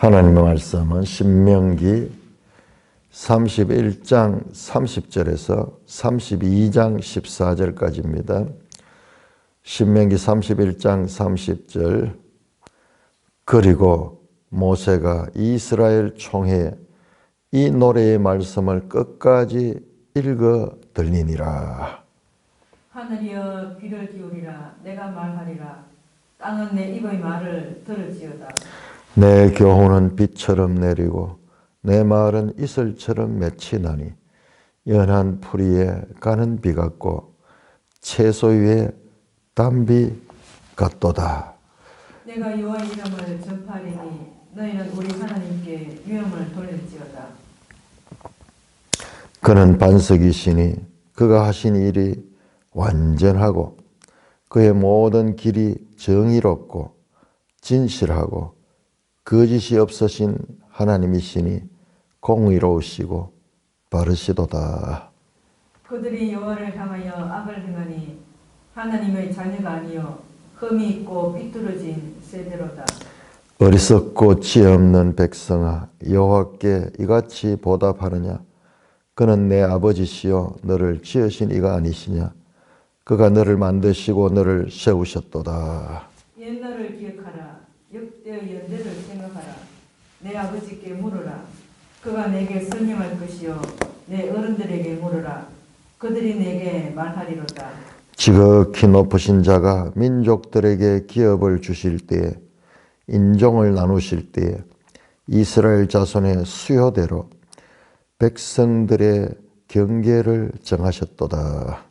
하나님의 말씀은 신명기 31장 30절에서 32장 14절까지입니다. 신명기 31장 30절 그리고 모세가 이스라엘 총회에 이 노래의 말씀을 끝까지 읽어 들리니라. 하늘이여 귀를 기울이라. 내가 말하리라. 땅은 내 입의 말을 들을지어다. 내 교훈은 비처럼 내리고 내 말은 이슬처럼 맺히나니 연한 풀이에 가는 비 같고 채소 위에 담비 같도다. 내가 여호와의 이름을 전파하리니 너희는 우리 하나님께 유영을 돌릴지어다. 그는 반석이시니 그가 하신 일이 완전하고 그의 모든 길이 정의롭고 진실하고 거짓이 없으신 하나님이시니 공의로우시고 바르시도다. 그들이 여호와를 향하여 악을 행하니 하나님의 자녀가 아니요 흠이 있고 삐뚤어진 세대로다. 어리석고 지혜 없는 백성아, 여호와께 이같이 보답하느냐? 그는 내 아버지시요 너를 지으신 이가 아니시냐? 그가 너를 만드시고 너를 세우셨도다. 옛날을 기억하라. 역대의 연대를 생각하라. 내 아버지께 물으라. 그가 내게 설명할 것이요 내 어른들에게 물으라. 그들이 내게 말하리로다. 지극히 높으신 자가 민족들에게 기업을 주실 때에 인종을 나누실 때에 이스라엘 자손의 수요대로 백성들의 경계를 정하셨도다.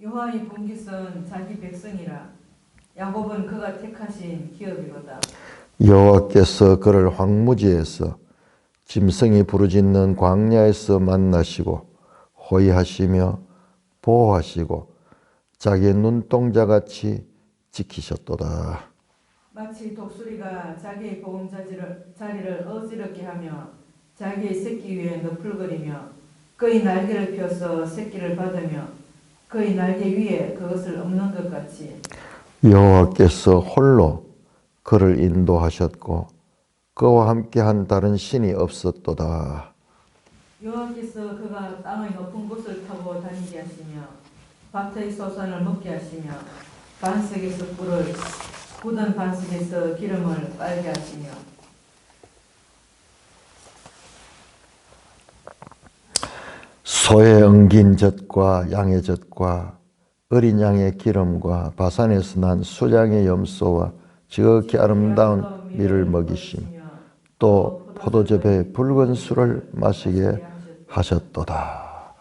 여호와의 분깃은 자기 백성이라. 야곱은 그가 택하신 기업이로다. 여호와께서 그를 황무지에서 짐승이 부르짖는 광야에서 만나시고 호위하시며 보호하시고 자기의 눈동자같이 지키셨도다. 마치 독수리가 자기의 보금자리를 어지럽게 하며 자기의 새끼 위에 너풀거리며 그의 날개를 펴서 새끼를 받으며 그의 날개 위에 그것을 엎는 것 같이 여호와께서 홀로 그를 인도하셨고 그와 함께한 다른 신이 없었도다. 여호와께서 그가 땅의 높은 곳을 타고 다니게 하시며 밭의 소산을 먹게 하시며 반석에서 꿀을 굳은 반석에서 기름을 빨게 하시며 소의 엉긴 젖과 양의 젖과 어린 양의 기름과 바산에서 난 수량의 염소와 지극히 아름다운 밀을 먹이시며 또 포도즙에 붉은 술을 마시게 하셨도다.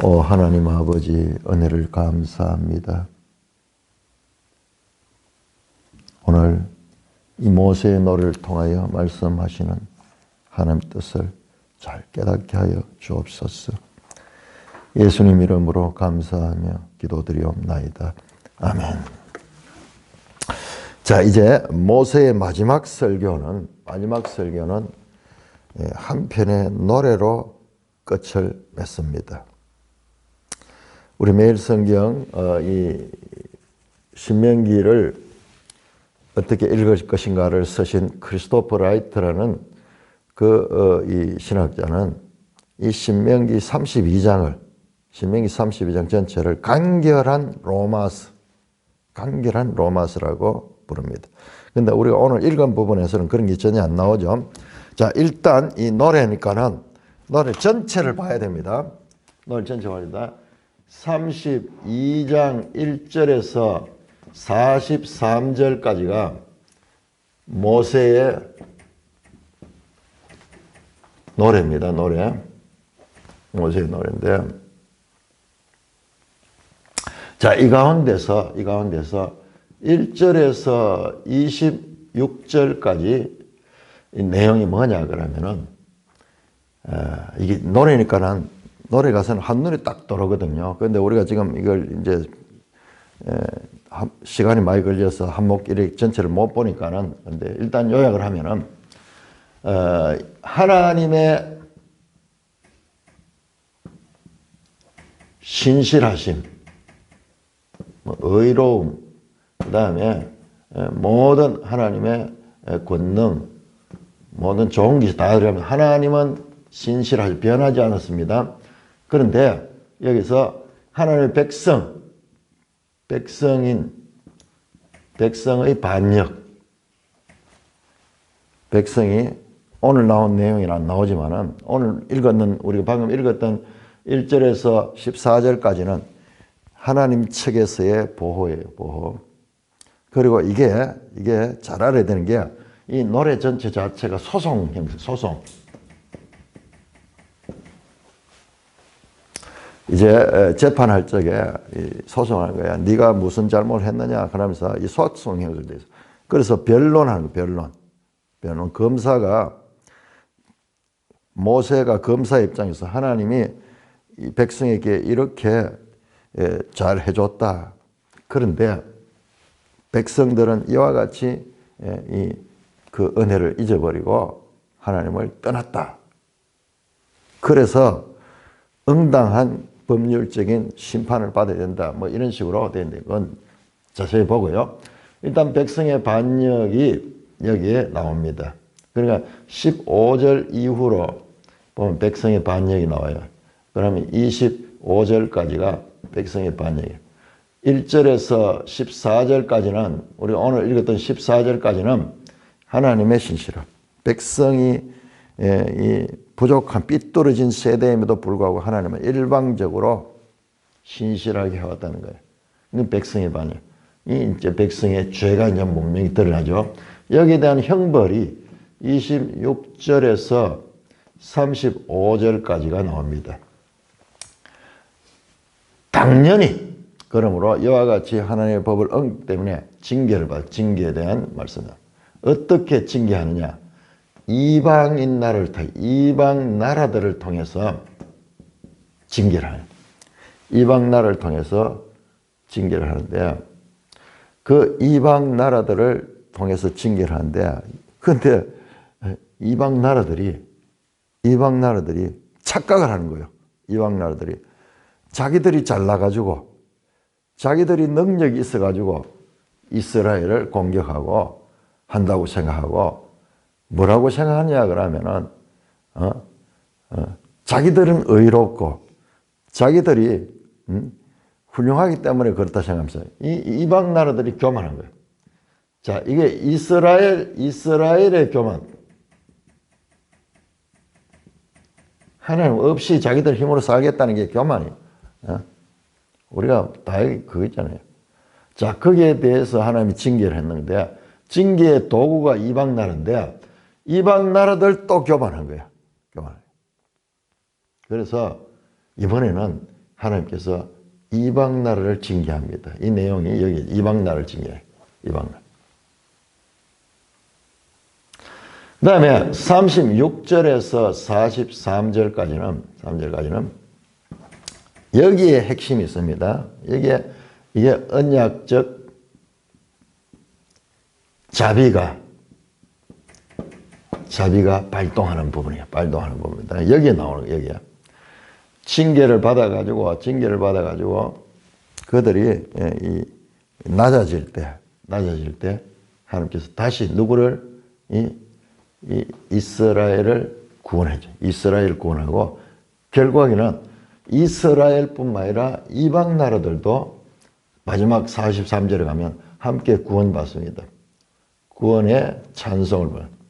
오 하나님 아버지, 은혜를 감사합니다. 오늘 이 모세의 노래를 통하여 말씀하시는 하나님 뜻을 잘 깨닫게 하여 주옵소서. 예수님 이름으로 감사하며 기도드리옵나이다. 아멘. 자, 이제 모세의 마지막 설교는 한 편의 노래로 끝을 맺습니다. 우리 매일 성경 이 신명기를 어떻게 읽을 것인가를 쓰신 크리스토퍼 라이트라는 이 신학자는 이 신명기 32장 전체를 간결한 로마스라고 부릅니다. 근데 우리가 오늘 읽은 부분에서는 그런 게 전혀 안 나오죠. 자, 일단 이 노래니까는 노래 전체를 봐야 됩니다. 노래 전체 봐야 32장 1절에서 43절까지가 모세의 노래입니다. 모세의 노래인데, 자, 이 가운데서 1절에서 26절까지 이 내용이 뭐냐 그러면은 이게 노래니까는 노래 가사는 한눈에 딱 들어오거든요. 그런데 우리가 지금 이걸 이제 시간이 많이 걸려서 한목일의 전체를 못 보니까는, 근데 일단 요약을 하면은 하나님의 신실하심, 의로움, 그 다음에 모든 하나님의 권능, 모든 좋은 것이 다 들어갑니다. 하나님은 신실하시 변하지 않았습니다. 그런데 여기서 하나님의 백성의 반역, 백성이 오늘 나온 내용이 안 나오지만은 오늘 우리가 방금 읽었던 1절에서 14절까지는 하나님 측에서의 보호예요, 보호. 그리고 이게 잘 알아야 되는 게 이 노래 전체 자체가 소송. 이제 재판할 적에 소송하는 거야. 네가 무슨 잘못을 했느냐 그러면서 이 소송 형식으로 돼 있어. 그래서 변론하는 거, 변론. 모세가 검사 입장에서 하나님이 이 백성에게 이렇게 잘 해줬다. 그런데 백성들은 이와 같이 그 은혜를 잊어버리고 하나님을 떠났다. 그래서 응당한 법률적인 심판을 받아야 된다. 뭐 이런 식으로 되어 있는데 그건 자세히 보고요. 일단 백성의 반역이 여기에 나옵니다. 그러니까 15절 이후로 보면 백성의 반역이 나와요. 그러면 25절까지가 백성의 반역이에요. 1절에서 14절까지는 우리 오늘 읽었던 14절까지는 하나님의 신실함. 백성이 이 부족한 삐뚤어진 세대임에도 불구하고 하나님은 일방적으로 신실하게 해왔다는 거예요. 이건 백성의 반역. 이 이제 백성의 죄가 이제 분명히 드러나죠. 여기에 대한 형벌이 26절에서 35절까지가 나옵니다. 당연히 그러므로 이와 같이 하나님의 법을 어기 때문에 징계를 받아. 징계에 대한 말씀입니다. 어떻게 징계하느냐? 이방 나라들을 통해서 징계를 하는. 이방 나라를 통해서 징계를 하는데 그 이방 나라들을 통해서 징계를 하는데 근데 이방 나라들이 착각을 하는 거예요. 이방 나라들이 자기들이 잘나가지고 자기들이 능력이 있어가지고 이스라엘을 공격하고 한다고 생각하고 뭐라고 생각하냐 그러면은 자기들은 의롭고 자기들이 훌륭하기 때문에 그렇다 생각하면서 이방 나라들이 교만한 거예요. 자, 이게 이스라엘의 교만. 하나님 없이 자기들 힘으로 살겠다는 게 교만이에요. 우리가 다 그거 있잖아요. 자, 거기에 대해서 하나님이 징계를 했는데 징계의 도구가 이방 나라인데 이방 나라들 또 교만한 거야. 교만. 그래서 이번에는 하나님께서 이방 나라를 징계합니다. 이 내용이 여기 이방 나라를 징계해요. 이방 나라. 그 다음에 36절에서 43절까지는 여기에 핵심이 있습니다. 이게 언약적 자비가 발동하는 부분이에요. 발동하는 부분입니다. 여기에 나오는 거예요. 여기에. 징계를 받아가지고 그들이 낮아질 때 하나님께서 다시 누구를 이스라엘을 구원하죠. 이스라엘을 구원하고 결국에는 이스라엘뿐만 아니라 이방 나라들도 마지막 43절에 가면 함께 구원받습니다. 구원의 찬송을 받는.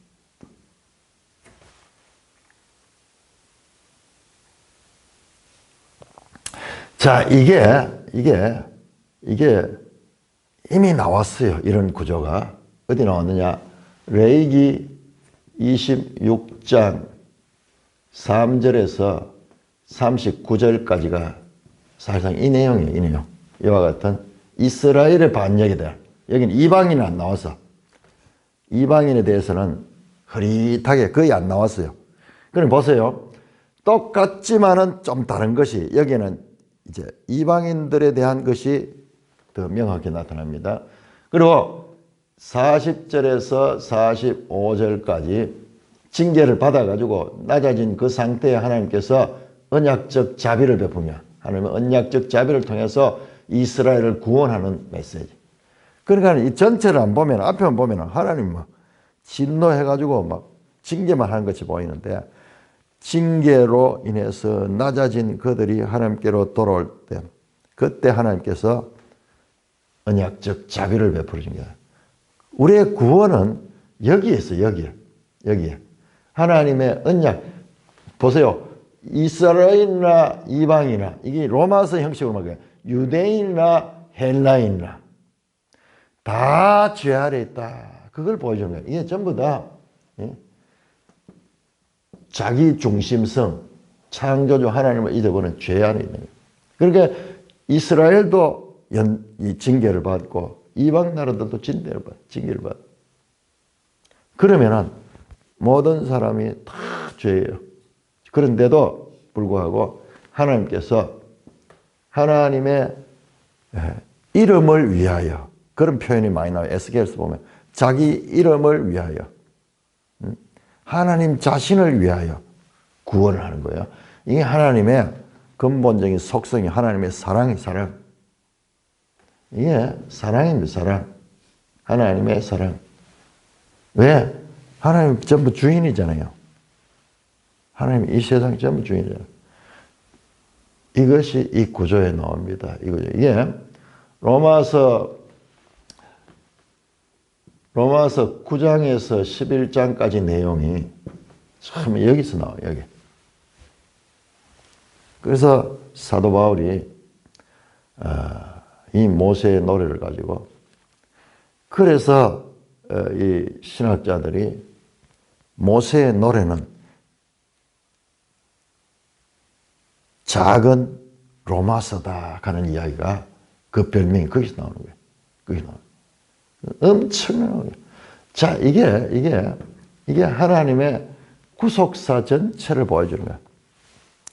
자, 이게 이미 나왔어요. 이런 구조가. 어디 나왔느냐? 레위기 26장 3절에서 39절까지가 사실상 이 내용이에요. 이 내용. 이와 같은 이스라엘의 반역에 대한. 여기는 이방인은 안 나와서 이방인에 대해서는 흐릿하게 거의 안 나왔어요. 그럼 보세요. 똑같지만은 좀 다른 것이 여기는 이제 이방인들에 대한 것이 더 명확히 나타납니다. 그리고 40절에서 45절까지 징계를 받아가지고 낮아진 그 상태에 하나님께서 언약적 자비를 베푸며 하나님의 언약적 자비를 통해서 이스라엘을 구원하는 메시지. 그러니까 이 전체를 안 보면 앞에만 보면 하나님 막 진노해가지고 막 징계만 하는 것이 보이는데 징계로 인해서 낮아진 그들이 하나님께로 돌아올 때 그때 하나님께서 언약적 자비를 베풀어 준 거예요. 우리의 구원은 여기에 있어요. 여기에. 하나님의 언약. 보세요. 이스라엘이나 이방이나 이게 로마서 형식으로 말해요. 유대인이나 헬라인이나 다 죄 아래 있다. 그걸 보여주는 거예요. 이게 전부 다 자기 중심성, 창조주 하나님을 잊어버리는 죄 안에 있는 거예요. 그러니까 이스라엘도 이 징계를 받고 이방 나라들도 징계를 받고 그러면은 모든 사람이 다 죄예요. 그런데도 불구하고 하나님께서 하나님의 이름을 위하여 그런 표현이 많이 나와요. 에스겔서 보면 자기 이름을 위하여 하나님 자신을 위하여 구원을 하는 거예요. 이게 하나님의 근본적인 속성이 하나님의 사랑. 이게 사랑입니다. 사랑. 하나님의 사랑. 왜? 하나님 전부 주인이잖아요. 하나님 이 세상 전부 주인이잖아요. 이것이 이 구조에 나옵니다. 이게 로마서 9장에서 11장까지 내용이 참 여기서 나와요. 여기. 그래서 사도 바울이 이 모세의 노래를 가지고 그래서 이 신학자들이 모세의 노래는 작은 로마서다 하는 이야기가 그 별명이 거기서 나오는 거예요. 거기서 나오는 거예요. 엄청난 거예요. 자, 이게 하나님의 구속사 전체를 보여주는 거예요.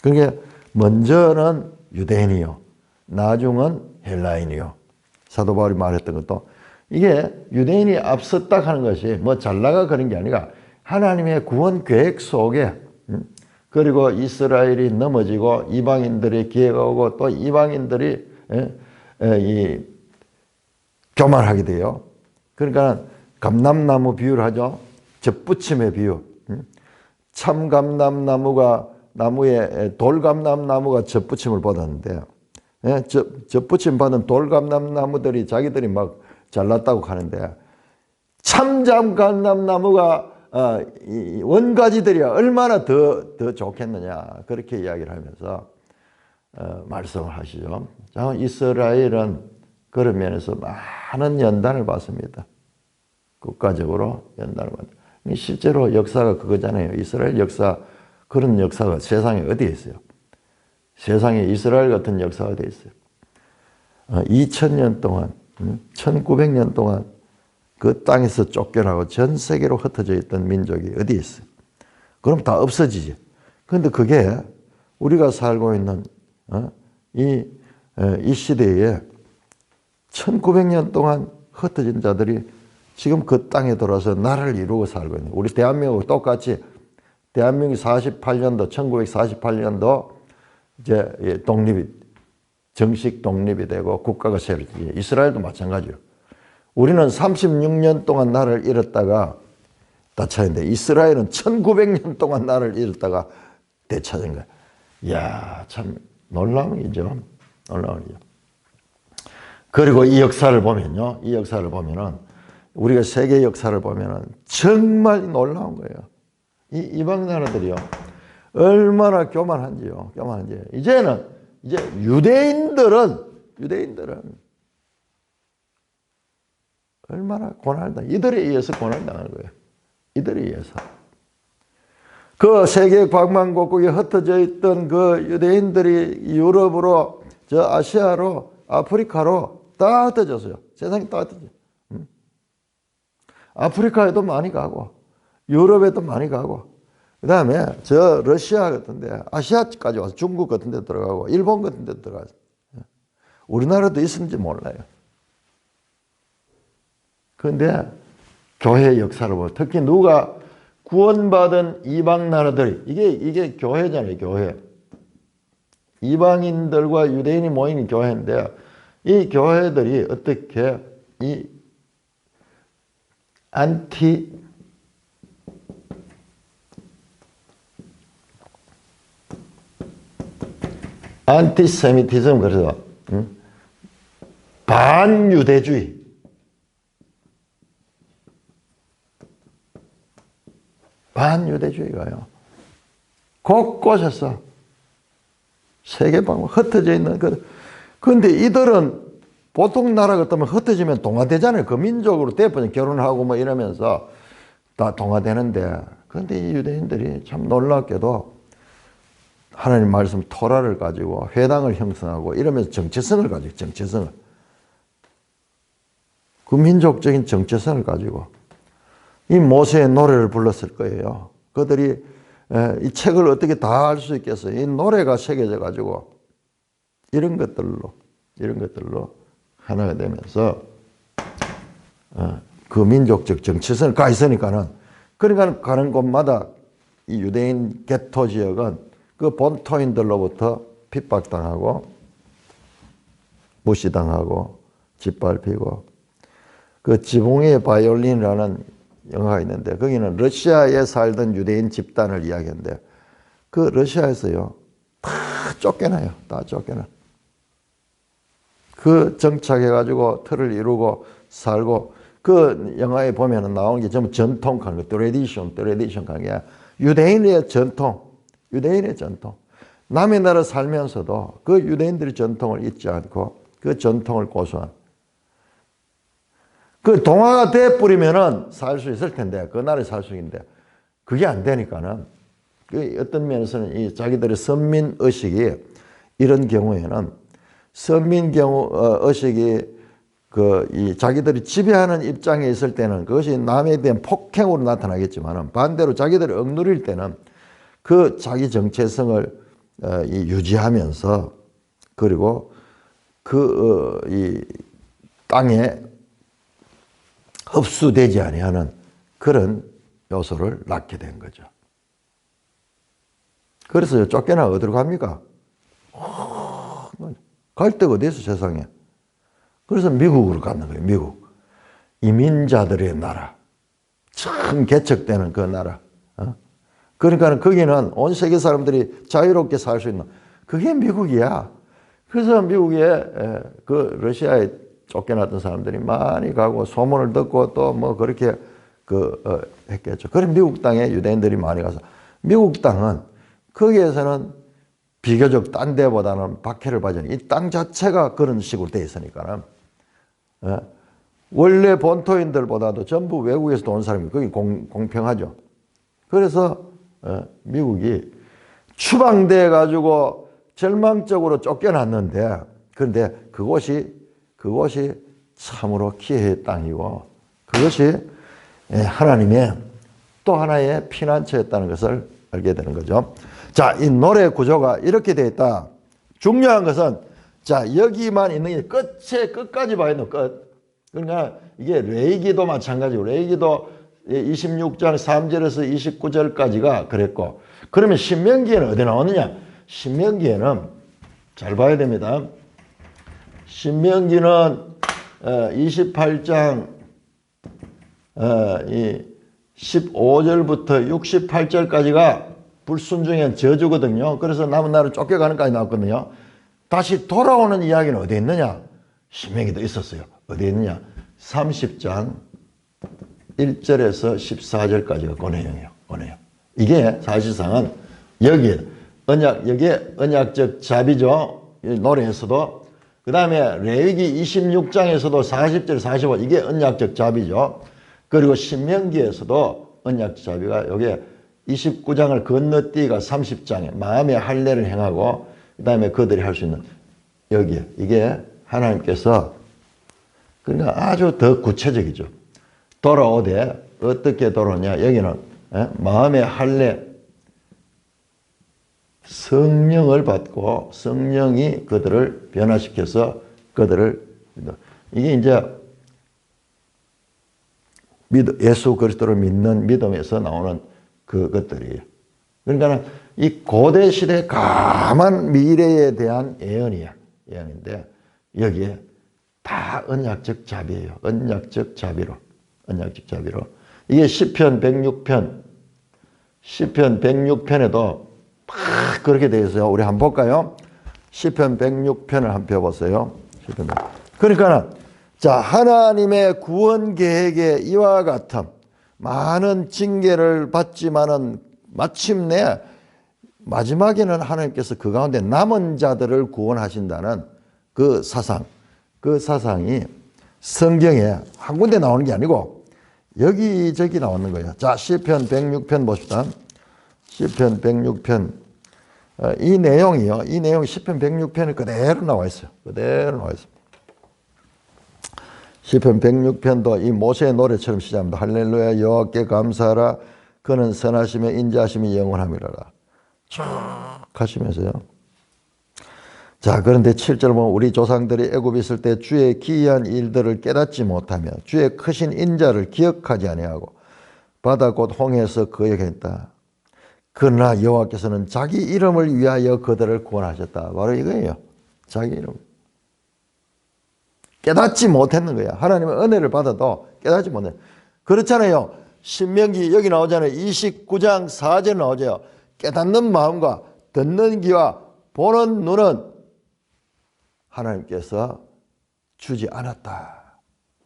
그러니까 먼저는 유대인이요. 나중은 헬라인이요. 사도 바울이 말했던 것도 이게 유대인이 앞섰다 하는 것이 뭐 잘나가 그런 게 아니라 하나님의 구원 계획 속에 그리고 이스라엘이 넘어지고 이방인들이 기회가 오고 또 이방인들이 이 교만하게 돼요. 그러니까 감람나무 비유를 하죠. 젖붙임의 비유. 참 감람나무가 나무에 돌감람나무가 젖붙임을 받았는데 젖붙임 받은 돌감람나무들이 자기들이 막 잘났다고 하는데 참잠 감람나무가 원가지들이 얼마나 더 좋겠느냐 그렇게 이야기를 하면서 말씀을 하시죠. 이스라엘은 그런 면에서 많은 연단을 받습니다. 국가적으로 연단을 받습니다. 실제로 역사가 그거잖아요. 이스라엘 역사 그런 역사가 세상에 어디에 있어요? 세상에 이스라엘 같은 역사가 어디에 있어요? 2000년 동안 1900년 동안 그 땅에서 쫓겨나고 전 세계로 흩어져 있던 민족이 어디에 있어요? 그럼 다 없어지지. 그런데 그게 우리가 살고 있는 이 시대에 1900년 동안 흩어진 자들이 지금 그 땅에 들어와서 나라를 이루고 살고 있는 우리 대한민국 똑같이 대한민국이 48년도 1948년도 이제 정식 독립이 되고 국가가 세워지지. 이스라엘도 마찬가지요. 우리는 36년 동안 나라를 잃었다가 되찾은데 이스라엘은 1900년 동안 나라를 잃었다가 되찾은 거야. 이야, 참 놀라운 일이죠. 놀라운 일이죠. 그리고 이 역사를 보면요. 이 역사를 보면은 우리가 세계 역사를 보면은 정말 놀라운 거예요. 이 이방 나라들이요. 얼마나 교만한지요. 이제 유대인들은 얼마나 고난을 이들에 의해서 고난을 당하는 거예요. 이들에 의해서. 그 세계 방방곡곡에 흩어져 있던 그 유대인들이 유럽으로 저 아시아로 아프리카로 다 흩어졌어요. 세상이 다 흩어졌어요. 아프리카에도 많이 가고 유럽에도 많이 가고 그 다음에 저 러시아 같은데 아시아까지 와서 중국 같은 데 들어가고 일본 같은 데 들어가서 우리나라도 있었는지 몰라요. 그런데 교회 역사를 보면 특히 누가 구원받은 이방 나라들이 이게 교회잖아요. 교회. 이방인들과 유대인이 모이는 교회인데 이 교회들이 어떻게 이 안티세미티즘, 그래서 반유대주의. 반유대주의가요. 곳곳에서 세계 방문 흩어져 있는 그런데 이들은 보통 나라 같으면 흩어지면 동화되잖아요. 그 민족으로 대부분 결혼하고 뭐 이러면서 다 동화되는데, 그런데 이 유대인들이 참 놀랍게도 하나님 말씀 토라를 가지고 회당을 형성하고 이러면서 정체성을 가지고, 정체성을, 그 민족적인 정체성을 가지고 이 모세의 노래를 불렀을 거예요. 그들이 이 책을 어떻게 다 알 수 있겠어요? 이 노래가 새겨져 가지고 이런 것들로 하나가 되면서 그 민족적 정체성을 가 있으니까는, 그러니까 가는 곳마다 이 유대인 게토 지역은 그 본토인들로부터 핍박당하고 무시당하고 짓밟히고, 그 지붕의 바이올린이라는 영화가 있는데 거기는 러시아에 살던 유대인 집단을 이야기하는데, 그 러시아에서요 다 쫓겨나요. 다 쫓겨나. 그 정착해가지고 틀을 이루고 살고, 그 영화에 보면은 나오는 게 전부 전통 관계, 트레디션 관계야. 유대인의 전통. 남의 나라 살면서도 그 유대인들의 전통을 잊지 않고 그 전통을 고수한. 그 동화가 돼버리면은 살 수 있을 텐데, 그 나라에 살 수 있는데, 그게 안 되니까는, 그 어떤 면에서는 이 자기들의 선민 의식이, 이런 경우에는 선민 의식이 이 자기들이 지배하는 입장에 있을 때는 그것이 남에 대한 폭행으로 나타나겠지만은, 반대로 자기들이 억누릴 때는 그 자기 정체성을 유지하면서, 그리고 이 땅에 흡수되지 아니하는 그런 요소를 낳게 된 거죠. 그래서 쫓겨나 어디로 갑니까? 갈 데가 어디 있어, 세상에. 그래서 미국으로 가는 거예요. 미국. 이민자들의 나라. 참 개척되는 그 나라. 그러니까 거기는 온 세계 사람들이 자유롭게 살 수 있는, 그게 미국이야. 그래서 미국에 그 러시아에 쫓겨났던 사람들이 많이 가고 소문을 듣고 또 뭐 그렇게 했겠죠. 그래 미국 땅에 유대인들이 많이 가서, 미국 땅은 거기에서는 비교적 딴 데보다는 박해를 받으니, 이 땅 자체가 그런 식으로 돼 있으니까는 원래 본토인들보다도 전부 외국에서 온 사람이 거기 공평하죠. 그래서 미국이 추방돼 가지고 절망적으로 쫓겨났는데, 그런데 그곳이 참으로 기회의 땅이고, 그것이 하나님의 또 하나의 피난처였다는 것을 알게 되는 거죠. 자, 이 노래 구조가 이렇게 되어 있다. 중요한 것은, 자, 여기만 있는 게 끝까지 봐야 돼요. 끝. 그러니까 이게 레위기도 마찬가지고, 레위기도 26장 3절에서 29절까지가 그랬고, 그러면 신명기에는 어디 나오느냐? 신명기에는 잘 봐야 됩니다. 신명기는 28장 15절부터 68절까지가 불순종의 저주거든요. 그래서 남은 나라를 쫓겨가는까지 나왔거든요. 다시 돌아오는 이야기는 어디에 있느냐? 신명기도 있었어요. 어디에 있느냐? 30장 1절에서 14절까지가 그 내용이에요. 그 내용. 이게 사실상은 여기에 언약적 자비죠. 노래에서도. 그 다음에 레위기 26장에서도 40절, 45, 이게 언약적 자비죠. 그리고 신명기에서도 언약적 자비가 여기에 29장을 건너뛰기가 30장에 마음의 할례를 행하고, 그 다음에 그들이 할 수 있는 여기에, 이게 하나님께서, 그러니까 아주 더 구체적이죠. 돌아오되 어떻게 돌아오냐? 여기는 마음의 할례, 성령을 받고 성령이 그들을 변화시켜서 그들을, 이게 이제 예수 그리스도를 믿는 믿음에서 나오는 그것들이에요. 그러니까 이 고대 시대 까만 미래에 대한 예언이야. 예언인데 여기에 다 언약적 자비예요. 언약적 자비로. 이게 시편 106편에도 막 그렇게 되어 있어요. 우리 한번 볼까요? 시편 106편을 한번 펴보세요. 시편 106. 그러니까는 자, 하나님의 구원 계획에 이와 같은 많은 징계를 받지만은 마침내 마지막에는 하나님께서 그 가운데 남은 자들을 구원하신다는 그 사상이 성경에 한 군데 나오는 게 아니고 여기저기 나오는 거예요. 자, 시편 106편 봅시다. 시편 106편. 이 내용이요. 이 내용이 시편 106편에 그대로 나와 있어요. 그대로 나와 있어요. 시편 106편도 이 모세의 노래처럼 시작합니다. 할렐루야 여호와께 감사하라. 그는 선하시며 인자하심이 영원함이라라. 쭉 하시면서요. 자, 그런데 7절 보면 우리 조상들이 애굽에 있을 때 주의 기이한 일들을 깨닫지 못하며 주의 크신 인자를 기억하지 아니하고 바다 곧 홍해에서 거역했다. 그러나 여호와께서는 자기 이름을 위하여 그들을 구원하셨다. 바로 이거예요. 자기 이름. 깨닫지 못했는 거야. 하나님의 은혜를 받아도 깨닫지 못해. 그렇잖아요. 신명기 여기 나오잖아요. 29장 4절 나오죠. 깨닫는 마음과 듣는 귀와 보는 눈은 하나님께서 주지 않았다.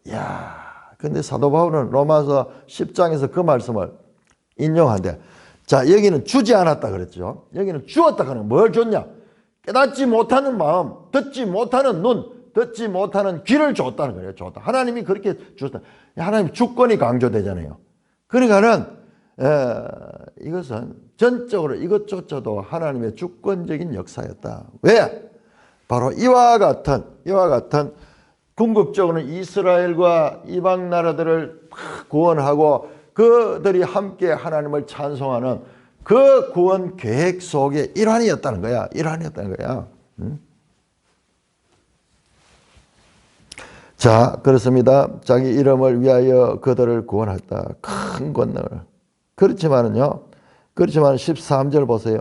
이야, 근데 사도 바울은 로마서 10장에서 그 말씀을 인용한대. 자, 여기는 주지 않았다 그랬죠. 여기는 주었다 그러는 뭘 줬냐? 깨닫지 못하는 마음, 듣지 못하는 눈, 듣지 못하는 귀를 줬다는 거예요. 줬다. 하나님이 그렇게 줬다. 하나님 주권이 강조되잖아요. 그러니까는 이것은 전적으로 이것조차도 하나님의 주권적인 역사였다. 왜? 바로 이와 같은 궁극적으로는 이스라엘과 이방 나라들을 구원하고 그들이 함께 하나님을 찬송하는 그 구원 계획 속의 일환이었다는 거야. 일환이었다는 거야. 자, 그렇습니다. 자기 이름을 위하여 그들을 구원했다. 큰 권능을. 그렇지만 13절 보세요.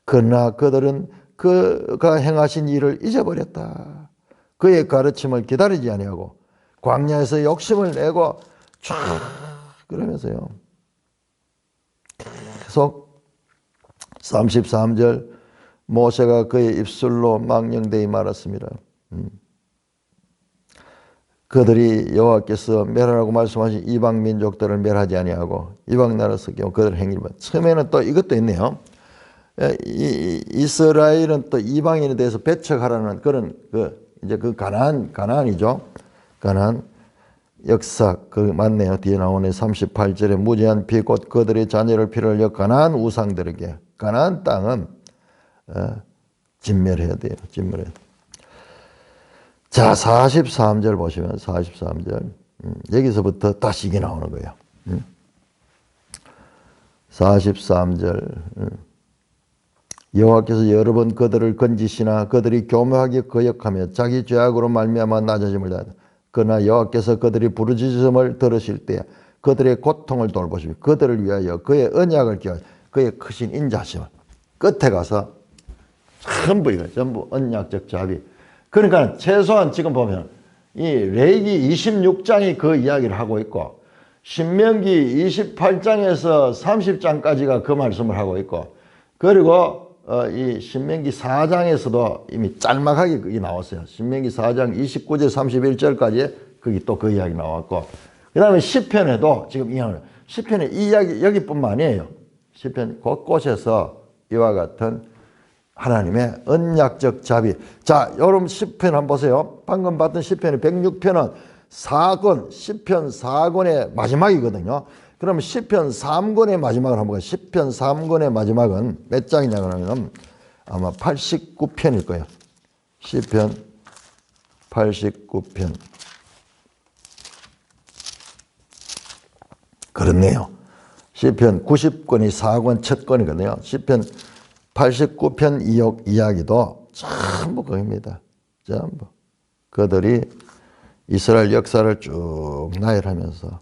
그러나 그들은 그가 행하신 일을 잊어버렸다. 그의 가르침을 기다리지 아니하고 광야에서 욕심을 내고 쫙 그러면서요. 계속 33절 모세가 그의 입술로 망령되이 말했습니다. 그들이 여호와께서 멸하라고 말씀하신 이방 민족들을 멸하지 아니하고 이방 나라에서 그들 행위를 처음에는 또 이것도 있네요. 이스라엘은 또 이방인에 대해서 배척하라는 그런 이제 그 가나안이죠. 가나안 역사 맞네요. 뒤에 나오네. 38절에 무지한 피 곧 그들의 자녀를 피를 흘려 가나안 우상들에게 가나안 땅은 진멸해야 돼요. 진멸해야 돼요. 자, 43절 보시면 43절 여기서부터 다시 이게 나오는 거예요. 43절 여호와께서 여러 번 그들을 건지시나 그들이 교묘하게 거역하며 자기 죄악으로 말미암아 낮아짐을 당한다. 그러나 여호와께서 그들이 부르짖음을 들으실 때 그들의 고통을 돌보시며 그들을 위하여 그의 언약을 기하여 그의 크신 인자심을 끝에 가서 전부 이거 전부 언약적 자비. 그러니까 최소한 지금 보면 이 레위기 26장이 그 이야기를 하고 있고 신명기 28장에서 30장까지가 그 말씀을 하고 있고 그리고 이 신명기 4장에서도 이미 짤막하게 그게 나왔어요. 신명기 4장 29절 31절까지 거기 또 그 이야기 나왔고 그 다음에 시편에도 지금 시편에 이 이야기 여기뿐만 아니에요. 시편 곳곳에서 이와 같은 하나님의 언약적 자비. 자, 여러분 시편 한번 보세요. 방금 봤던 시편의 106편은 시편 4권의 마지막이거든요. 그러면 시편 3권의 마지막을 한번 볼까요? 시편 3권의 마지막은 몇 장이냐 그러면 아마 89편일 거예요. 시편 89편. 그렇네요. 시편 90권이 4권 첫 권이거든요. 시편 89편 이야기도 전부 그겁니다. 전부. 그들이 이스라엘 역사를 쭉 나열하면서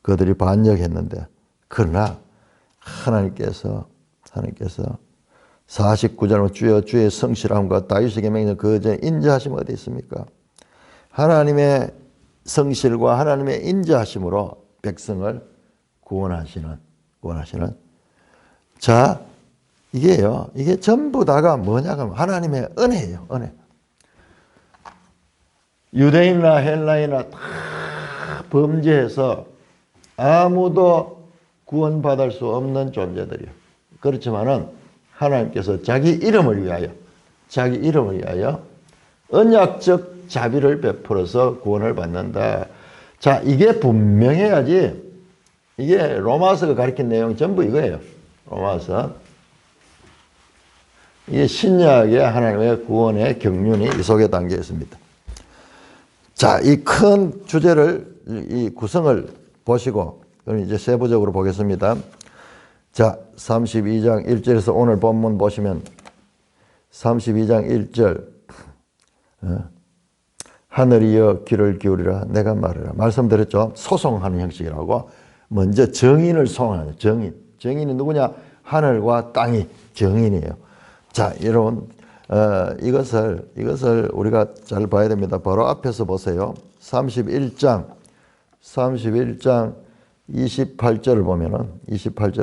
그들이 반역했는데 그러나 하나님께서 49절로 주여 주의 성실함과 다윗에게 명령 그 인자하심 어디 있습니까? 하나님의 성실과 하나님의 인자하심으로 백성을 구원하시는 자, 이게요. 이게 전부 다가 뭐냐 하면 하나님의 은혜예요. 은혜. 유대인이나 헬라인이나 다 범죄해서 아무도 구원받을 수 없는 존재들이에요. 그렇지만은 하나님께서 자기 이름을 위하여 언약적 자비를 베풀어서 구원을 받는다. 자, 이게 분명해야지. 이게 로마서가 가르친 내용 전부 이거예요. 로마서. 이게 신약의 하나님의 구원의 경륜이 이 속에 담겨 있습니다. 자, 이 큰 주제를, 이 구성을 보시고, 그럼 이제 세부적으로 보겠습니다. 자, 32장 1절에서 오늘 본문 보시면, 32장 1절, 하늘이여 귀를 기울이라 내가 말하라. 말씀드렸죠? 소송하는 형식이라고. 먼저 정인을 소송하는 정인. 정인이 누구냐? 하늘과 땅이 정인이에요. 자, 여러분, 이것을 우리가 잘 봐야 됩니다. 바로 앞에서 보세요. 31장 28절을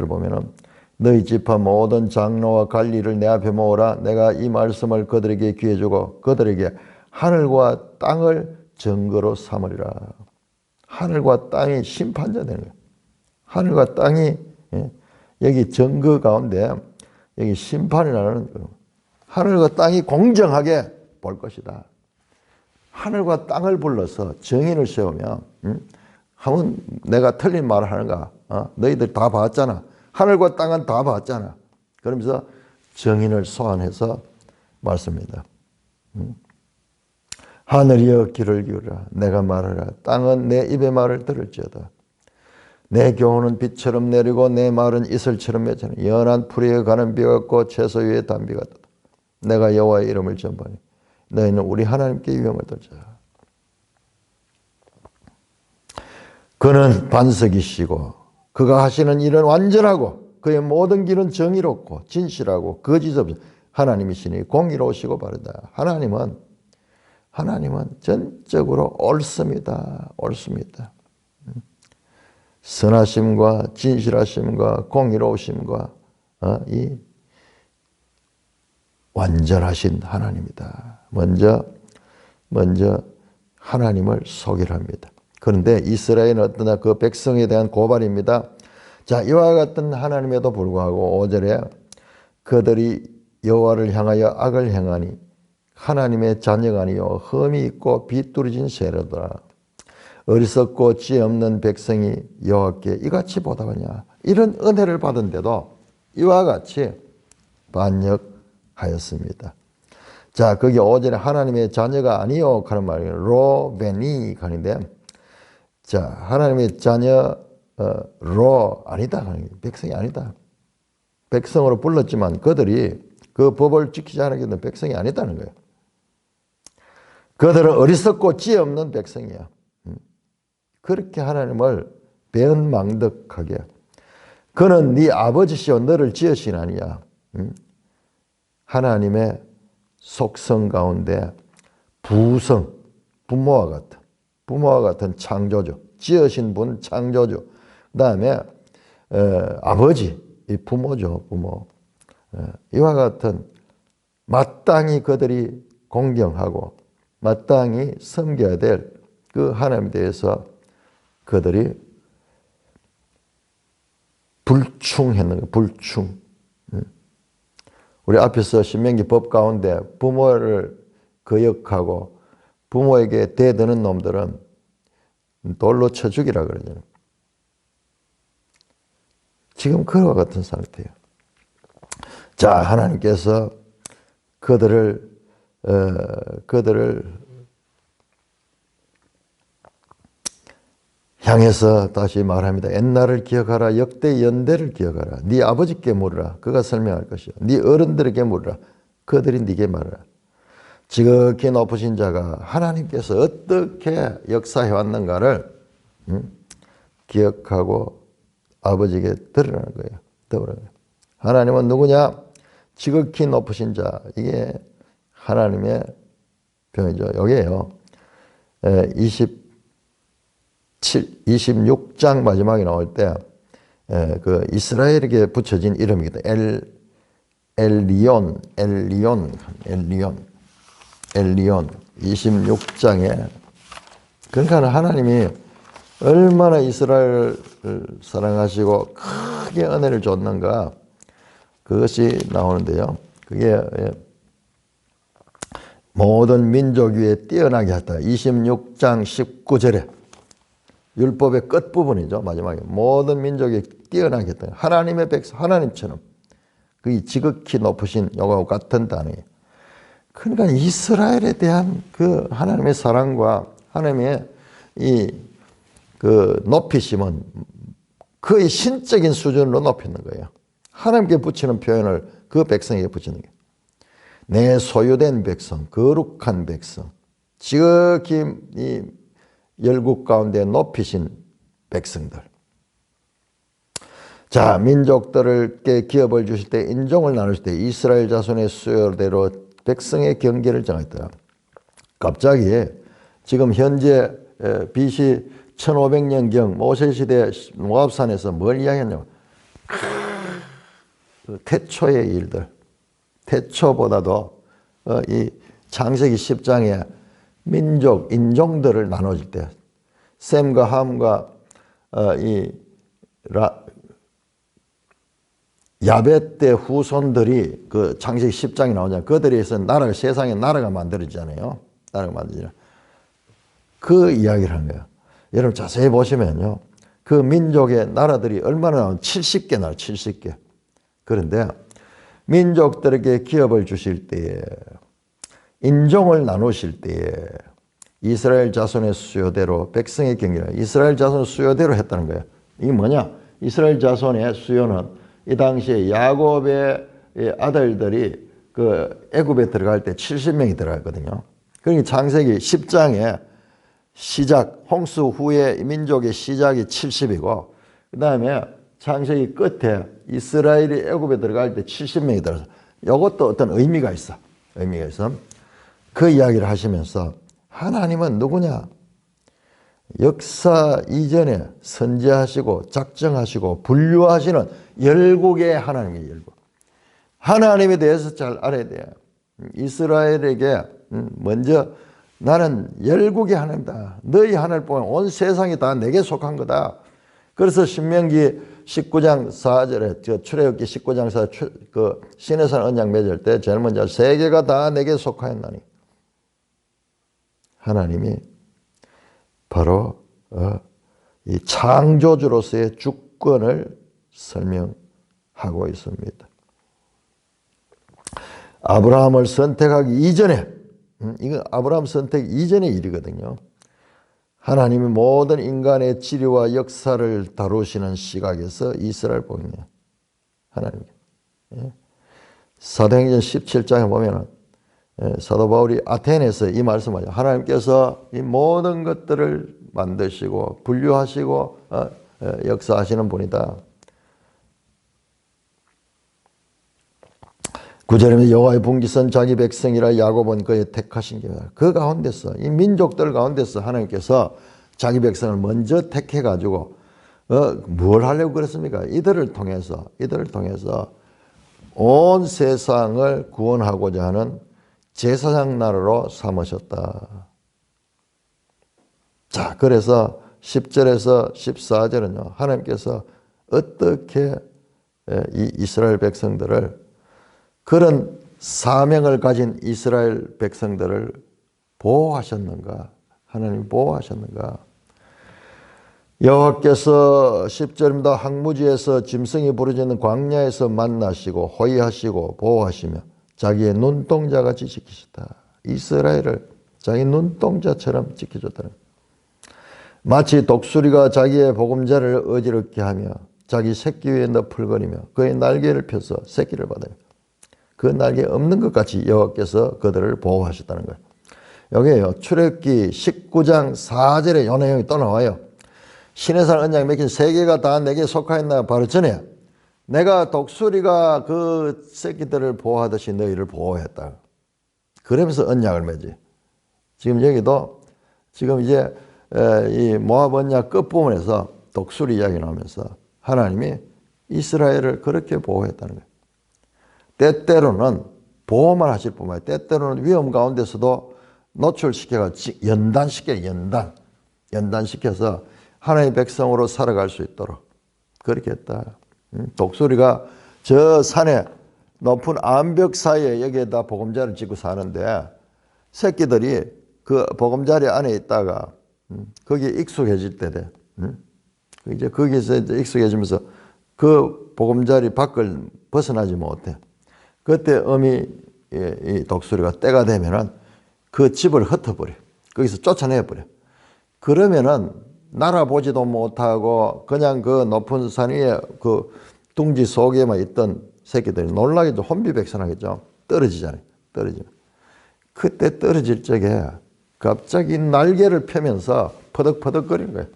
보면은 너희 지파 모든 장로와 관리를 내 앞에 모으라. 내가 이 말씀을 그들에게 귀해 주고 그들에게 하늘과 땅을 증거로 삼으리라. 하늘과 땅이 심판자 되는 거예요. 하늘과 땅이, 여기 증거 가운데 여기 심판이라는, 하늘과 땅이 공정하게 볼 것이다. 하늘과 땅을 불러서 정인을 세우면, 하면 내가 틀린 말을 하는가? 너희들 다 봤잖아. 하늘과 땅은 다 봤잖아. 그러면서 정인을 소환해서 말씀입니다. 하늘이여 귀를 기울이라. 내가 말하라. 땅은 내 입의 말을 들을지어다. 내 교훈은 빛처럼 내리고 내 말은 이슬처럼 맺히는 연한 풀이에 가는 비 같고 채소 위에 단비 같다. 내가 여호와의 이름을 전파하니 너희는 우리 하나님께 유영을 돌자. 그는 반석이시고 그가 하시는 일은 완전하고 그의 모든 길은 정의롭고 진실하고 거짓 없이 하나님이시니 공의로우시고 바르다. 하나님은 전적으로 옳습니다. 옳습니다. 선하심과 진실하심과 공의로우심과 이 완전하신 하나님이다. 먼저 하나님을 소개를 합니다. 그런데 이스라엘은 어떠나 그 백성에 대한 고발입니다. 자, 이와 같은 하나님에도 불구하고 5절에 그들이 여호와를 향하여 악을 행하니 하나님의 자녀가 아니요 흠이 있고 비뚤어진 세로더라. 어리석고 지혜 없는 백성이 여호와께 이같이 보답하냐. 이런 은혜를 받은데도 이와 같이 반역하였습니다. 자, 거기 5절에 하나님의 자녀가 아니요 하는 말이에요. 로베니 하는데, 자, 하나님의 자녀 로 아니다 하는 거예요. 백성이 아니다. 백성으로 불렀지만 그들이 그 법을 지키지 않게 된 백성이 아니다는 거예요. 그들은 어리석고 지혜 없는 백성이야. 그렇게 하나님을 배은망덕하게. 그는 네 아버지시오 너를 지으신 아니야. 하나님의 속성 가운데 부성, 부모와 같은 창조주, 지으신 분 창조주. 그 다음에 아버지, 이 부모죠, 부모. 이와 같은 마땅히 그들이 공경하고 마땅히 섬겨야 될 그 하나님에 대해서 그들이 불충했는 거예요. 불충. 우리 앞에서 신명기 법 가운데 부모를 거역하고 부모에게 대드는 놈들은 돌로 쳐 죽이라 그러잖아요. 지금 그와 같은 상태예요. 자, 하나님께서 그들을 향해서 다시 말합니다. 옛날을 기억하라. 역대 연대를 기억하라. 네 아버지께 물으라. 그가 설명할 것이요. 네 어른들에게 물으라. 그들이 네게 말하라. 지극히 높으신 자가 하나님께서 어떻게 역사해 왔는가를 기억하고 아버지에게 드러나는 거예요. 하나님은 누구냐? 지극히 높으신 자. 이게 하나님의 표현이죠. 여기에요. 26장 마지막에 나올 때 그 이스라엘에게 붙여진 이름이거든. 엘리온 26장에 그러니까 하나님이 얼마나 이스라엘을 사랑하시고 크게 은혜를 줬는가 그것이 나오는데요. 그게 모든 민족 위에 뛰어나게 했다. 26장 19절에 율법의 끝부분이죠. 마지막에 모든 민족이 뛰어나게 했다. 하나님의 백성, 하나님처럼 그 지극히 높으신 여호와와 같은 단어예요. 그러니까 이스라엘에 대한 그 하나님의 사랑과 하나님의 그 높이심은 거의 신적인 수준으로 높이는 거예요. 하나님께 붙이는 표현을 그 백성에게 붙이는 거예요. 내 소유된 백성, 거룩한 백성, 지극히 이 열국 가운데 높이신 백성들. 자, 민족들에게 기업을 주실 때, 인종을 나누실 때 이스라엘 자손의 수요대로 백성의 경계를 정했다. 갑자기 지금 현재 BC 1500년경 모세시대 모압산에서 뭘 이야기했냐면 태초의 일들, 태초보다도 이 창세기 10장에 민족, 인종들을 나눠질 때 셈과 함과 야벳 때 후손들이 그 창세기 10장에 나오잖아요. 그들에 의해서 나라가, 세상에 나라가 만들어지잖아요. 나라가 만들어지잖아요. 그 이야기를 한 거예요. 여러분 자세히 보시면요. 그 민족의 나라들이 얼마나 나오면 70개 나와요. 70개. 그런데 민족들에게 기업을 주실 때에 인종을 나누실 때에 이스라엘 자손의 수요대로 백성의 경계를 이스라엘 자손 수요대로 했다는 거예요. 이게 뭐냐? 이스라엘 자손의 수요는 이 당시에 야곱의 아들들이 그 애굽에 들어갈 때 70명이 들어갔거든요. 그러니까 창세기 10장에 시작, 홍수 후에 민족의 시작이 70이고 그 다음에 창세기 끝에 이스라엘이 애굽에 들어갈 때 70명이 들어서 이것도 어떤 의미가 있어. 의미가 있어. 그 이야기를 하시면서 하나님은 누구냐? 역사 이전에 선지하시고 작정하시고 분류하시는 열국의 하나님의 열국. 하나님에 대해서 잘 알아야 돼요. 이스라엘에게 먼저 나는 열국의 하나님이다. 너희 하나님을 보면 온 세상이 다 내게 속한 거다. 그래서 신명기 19장 4절에 출애굽기 19장 4절 그 시내산 언약 맺을 때 제일 먼저 세계가 다 내게 속하였나니 하나님이 바로 이 창조주로서의 주권을 설명하고 있습니다. 아브라함을 선택하기 이전에 이건 아브라함 선택 이전의 일이거든요. 하나님이 모든 인간의 지리와 역사를 다루시는 시각에서 이스라엘 복음이에요. 하나님. 사도행전 17장에 보면은 사도 바울이 아테네에서 이 말씀을 하죠. 하나님께서 이 모든 것들을 만드시고 분류하시고 역사하시는 분이다. 9절에 여호와의 분깃은 자기 백성이라 야곱은 그의 택하신 게다. 그 가운데서 이 민족들 가운데서 하나님께서 자기 백성을 먼저 택해 가지고 뭘 하려고 그랬습니까? 이들을 통해서 온 세상을 구원하고자 하는 제사장 나라로 삼으셨다. 자, 그래서 10절에서 14절은요. 하나님께서 어떻게 이 이스라엘 백성들을 그런 사명을 가진 이스라엘 백성들을 보호하셨는가? 하나님 보호하셨는가? 여호와께서 10절입니다. 항무지에서 짐승이 부르짖는 광야에서 만나시고 호위하시고 보호하시며 자기의 눈동자같이 지키셨다. 이스라엘을 자기 눈동자처럼 지켜줬다는 마치 독수리가 자기의 보금자를 어지럽게 하며 자기 새끼 위에 너풀거리며 그의 날개를 펴서 새끼를 받아요. 그 날개 없는 것 같이 여호와께서 그들을 보호하셨다는 거예요. 여기에요. 출애굽기 19장 4절에 요 내용이 또 나와요. 시내산 언약 맺힌 세계가 다 내게 속하였나 바로 전에 내가 독수리가 그 새끼들을 보호하듯이 너희를 보호했다. 그러면서 언약을 맺지. 지금 여기도 지금 이제 이 모압 언약 끝부분에서 독수리 이야기 나오면서 하나님이 이스라엘을 그렇게 보호했다는 거예요. 때때로는 보호만 하실 뿐만 아니라 때때로는 위험 가운데서도 노출시켜가 연단시켜서 하나님의 백성으로 살아갈 수 있도록 그렇게 했다. 독수리가 저 산에 높은 암벽 사이에 여기에다 보금자리를 짓고 사는데 새끼들이 그 보금자리 안에 있다가 거기에 익숙해질 때 돼. 이제 거기서 이제 익숙해지면서 그 보금자리 밖을 벗어나지 못해. 그때 어미 이 독수리가 때가 되면은 그 집을 흩어버려. 거기서 쫓아내버려. 그러면은 날아보지도 못하고 그냥 그 높은 산 위에 그 둥지 속에만 있던 새끼들이 놀라게도 혼비백산하겠죠. 떨어지잖아요. 떨어지면. 그때 떨어질 적에 갑자기 날개를 펴면서 퍼덕퍼덕거리는 거예요.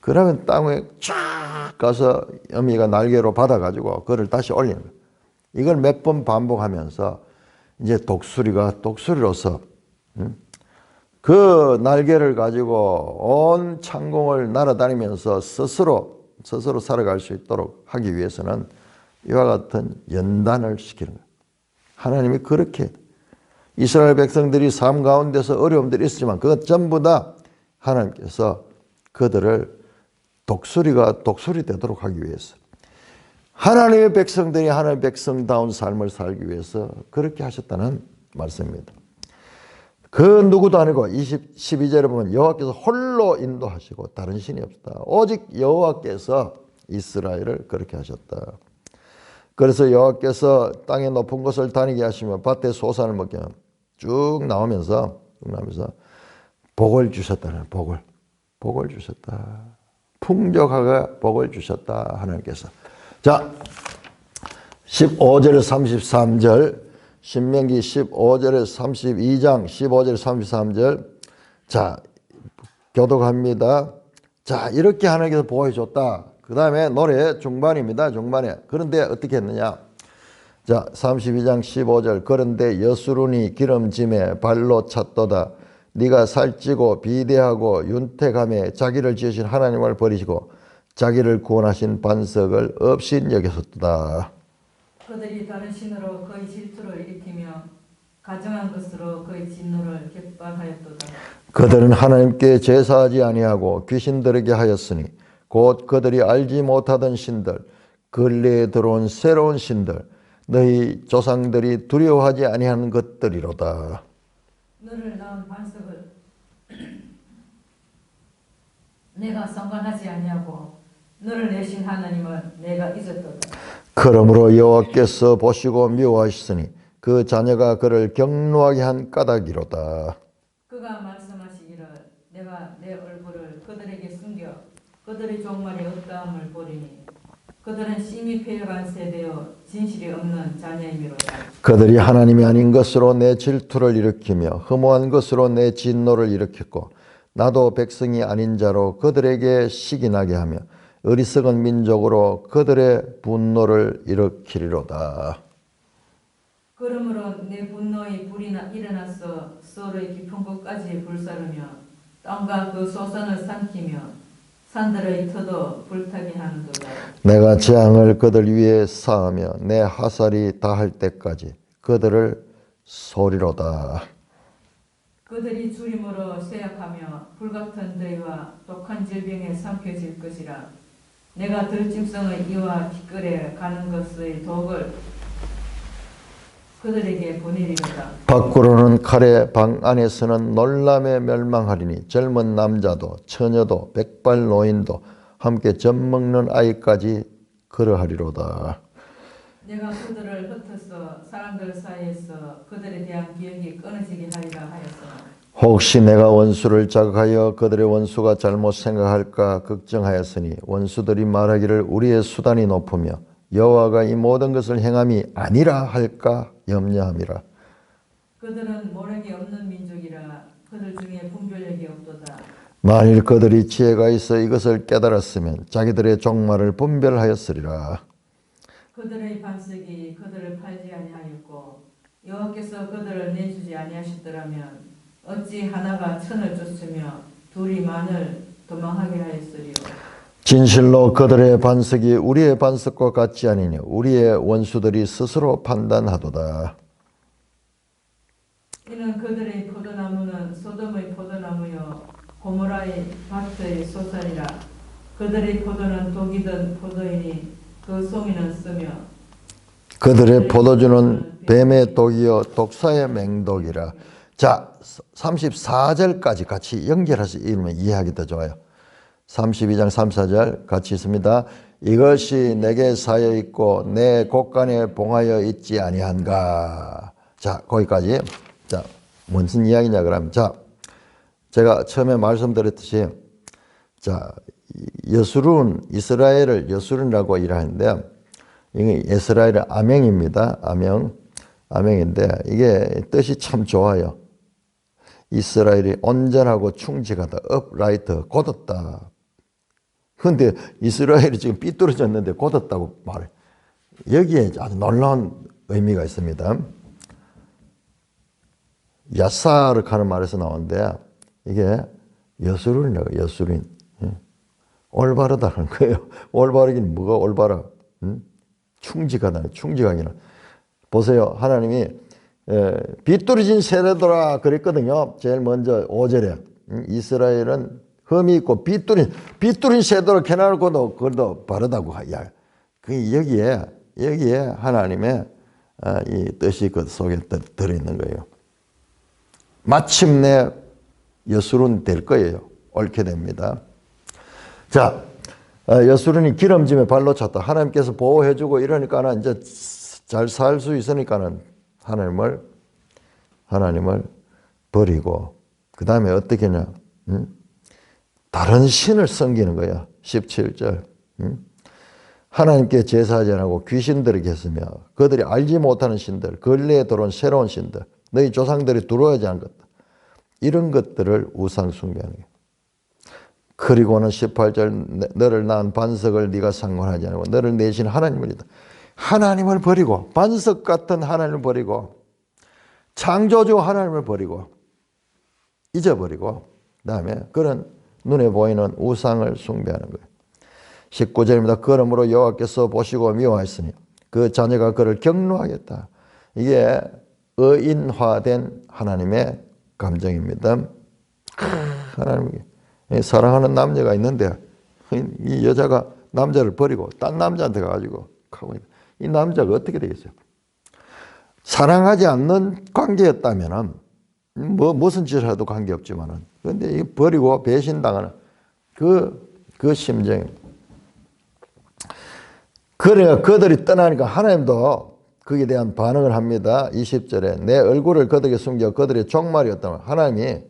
그러면 땅에 쫙 가서 어미가 날개로 받아가지고 그걸 다시 올리는 거예요. 이걸 몇 번 반복하면서 이제 독수리가 독수리로서 그 날개를 가지고 온 창공을 날아다니면서 스스로 살아갈 수 있도록 하기 위해서는 이와 같은 연단을 시키는 거예요. 하나님이 그렇게 이스라엘 백성들이 삶 가운데서 어려움들이 있었지만 그것 전부 다 하나님께서 그들을 독수리가 독수리 되도록 하기 위해서 하나님의 백성들이 하나님의 백성다운 삶을 살기 위해서 그렇게 하셨다는 말씀입니다. 그 누구도 아니고 12절에 보면 여호와께서 홀로 인도하시고 다른 신이 없다. 오직 여호와께서 이스라엘을 그렇게 하셨다. 그래서 여호와께서 땅의 높은 곳을 다니게 하시며 밭에 소산을 먹게 쭉 나오면서 복을 주셨다는 복을 주셨다. 풍족하게 복을 주셨다. 하나님께서. 자, 15절 33절 신명기 15절에 32장 15절 33절 자 교독합니다. 자 이렇게 하나님께서 보호해 줬다. 그 다음에 노래 중반입니다. 중반에 그런데 어떻게 했느냐. 자 32장 15절 그런데 여수론이 기름짐에 발로 찼도다. 네가 살찌고 비대하고 윤택함에 자기를 지으신 하나님을 버리시고 자기를 구원하신 반석을 없인 여겼었다. 그들이 다른 신으로 그의 질투를 일으키며 가정한 것으로 그의 진노를 격발하였도다. 그들은 하나님께 제사하지 아니하고 귀신들에게 하였으니 곧 그들이 알지 못하던 신들 근래에 들어온 새로운 신들 너희 조상들이 두려워하지 아니하는 것들이로다. 너를 낳은 반석을 내가 성관하지 아니하고 너를 내신 하나님은 내가 잊었도다. 그러므로 여호와께서 보시고 미워하시으니 그 자녀가 그를 경노하게 한 까닭이로다. 그가 말씀하시기를 내가 내 얼굴을 그들에게 숨겨 그들의 종말이 어떠함을 보리니 그들은 심히 패역한 세대여 진실이 없는 자녀이미로다. 그들이 하나님이 아닌 것으로 내 질투를 일으키며 허무한 것으로 내 진노를 일으켰고 나도 백성이 아닌 자로 그들에게 시기나게 하며 어리석은 민족으로 그들의 분노를 일으키리로다. 그러므로 내 분노의 불이 일어나서 서로의 깊은 곳까지 불사르며 땅과 그 소산을 삼키며 산들의 터도 불타게 하는도다. 내가 재앙을 그들 위에 쌓으며 내 화살이 다할 때까지 그들을 소리로다. 그들이 주림으로 쇠약하며 불같은 더위와 독한 질병에 삼켜질 것이라. 내가 들짐승의 이와 티끌에 가는 것의 독을 그들에게 보내리로다. 밖으로는 칼에 방 안에서는 놀람에 멸망하리니 젊은 남자도 처녀도 백발 노인도 함께 젖 먹는 아이까지 그러하리로다. 내가 그들을 흩어서 사람들 사이에서 그들에 대한 기억이 끊어지게 하리라 하였으나 혹시 내가 원수를 자극하여 그들의 원수가 잘못 생각할까 걱정하였으니 원수들이 말하기를 우리의 수단이 높으며 여호와가 이 모든 것을 행함이 아니라 할까 염려함이라. 그들은 모력이 없는 민족이라 그들 중에 분별력이 없도다. 만일 그들이 지혜가 있어 이것을 깨달았으면 자기들의 종말을 분별하였으리라. 그들의 반석이 그들을 팔지 아니하였고 여호와께서 그들을 내주지 아니하셨더라면 어찌 하나가 천을 쫓으며 둘이 만을 도망하게 하였으리요. 진실로 그들의 반석이 우리의 반석과 같지 아니니 우리의 원수들이 스스로 판단하도다. 이는 그들의 포도나무는 소돔의 포도나무요 고모라의 밭의 소산이라. 그들의 포도는 독이 든 포도이니 그 송이는 쓰며 그들의 포도주는 뱀의 독이요 독사의 맹독이라. 자, 34절까지 같이 연결해서 읽으면 이해하기 더 좋아요. 32장 34절 같이 있습니다. 이것이 내게 쌓여 있고 내 곳간에 봉하여 있지 아니한가. 자, 거기까지. 자, 무슨 이야기냐 그러면, 자, 제가 처음에 말씀드렸듯이, 자, 여수룬, 이스라엘을 여수룬이라고 일하는데, 이게 이스라엘의 아명입니다. 아명인데, 이게 뜻이 참 좋아요. 이스라엘이 온전하고 충직하다, upright, 곧었다. 근데 이스라엘이 지금 삐뚤어졌는데 곧었다고 말해. 여기에 아주 놀라운 의미가 있습니다. 야사르 하는 말에서 나오는데 이게 여수룬이라고, 여수룬. 올바르다는 거예요. 올바르긴 뭐가 올바라? 충직하다, 충직하기는. 보세요. 하나님이 비뚤어진 세대더라 그랬거든요. 제일 먼저 5절에. 이스라엘은 흠이 있고 비뚤은 세대로 캐나놓고도 그래도 바르다고. 야, 그 여기에 하나님의 이 뜻이 그 속에 들어있는 거예요. 마침내 여수룬 될 거예요. 옳게 됩니다. 자, 여수룬이 기름짐에 발로 찼다. 하나님께서 보호해주고 이러니까는 이제 잘 살 수 있으니까는 하나님을 버리고, 그 다음에 어떻게 하냐? 다른 신을 섬기는 거야. 17절. 하나님께 제사하지 않고 귀신들을 겠으며 그들이 알지 못하는 신들, 근래에 들어온 새로운 신들, 너희 조상들이 두려워하지 않은 것들, 이런 것들을 우상 숭배하는 거예요. 그리고는 18절, 너를 낳은 반석을 네가 상관하지 않고 너를 내신 하나님을 하나님을 버리고, 반석 같은 하나님을 버리고, 창조주 하나님을 버리고, 잊어버리고, 그 다음에 그런 눈에 보이는 우상을 숭배하는 거예요. 19절입니다. 그러므로 여호와께서 보시고 미워하시니 그 자녀가 그를 경노하겠다. 이게 의인화된 하나님의 감정입니다. 하나님이 사랑하는 남자가 있는데 이 여자가 남자를 버리고 딴 남자한테 가가지고 이 남자가 어떻게 되겠어요? 사랑하지 않는 관계였다면은 무슨 짓을 해도 관계없지만은, 그런데 버리고 배신당하는 그 심정. 그래 그들이 떠나니까 하나님도 거기에 대한 반응을 합니다. 20절에 내 얼굴을 그들에게 숨겨 그들의 종말이었다면, 하나님이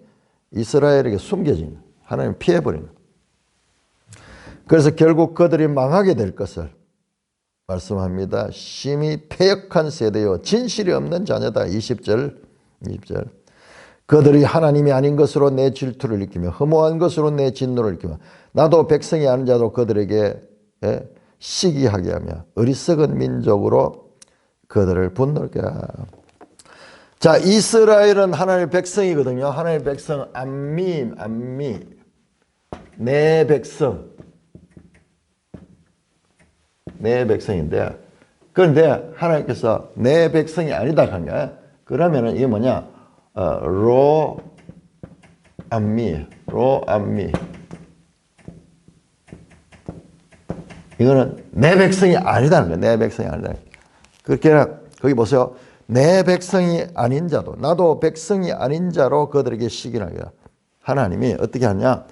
이스라엘에게 숨겨진, 하나님 피해버리는. 그래서 결국 그들이 망하게 될 것을 말씀합니다. 심히 패역한 세대요 진실이 없는 자녀다. 20절. 그들이 하나님이 아닌 것으로 내 질투를 느끼며 허무한 것으로 내 진노를 느끼며 나도 백성이 아닌 자도 그들에게 시기하게 하며 어리석은 민족으로 그들을 분노하게 하라. 자, 이스라엘은 하나님의 백성이거든요. 하나님의 백성, 암미, 내 백성, 내 백성인데, 그런데 하나님께서 내 백성이 아니다 하는 거야. 그러면은 이게 뭐냐? 로암미. 이거는 내 백성이 아니다는 거야. 내 백성이 아니다. 그렇게 거기 보세요. 내 백성이 아닌 자도, 나도 백성이 아닌 자로 그들에게 시기하게. 하나님이 어떻게 하냐?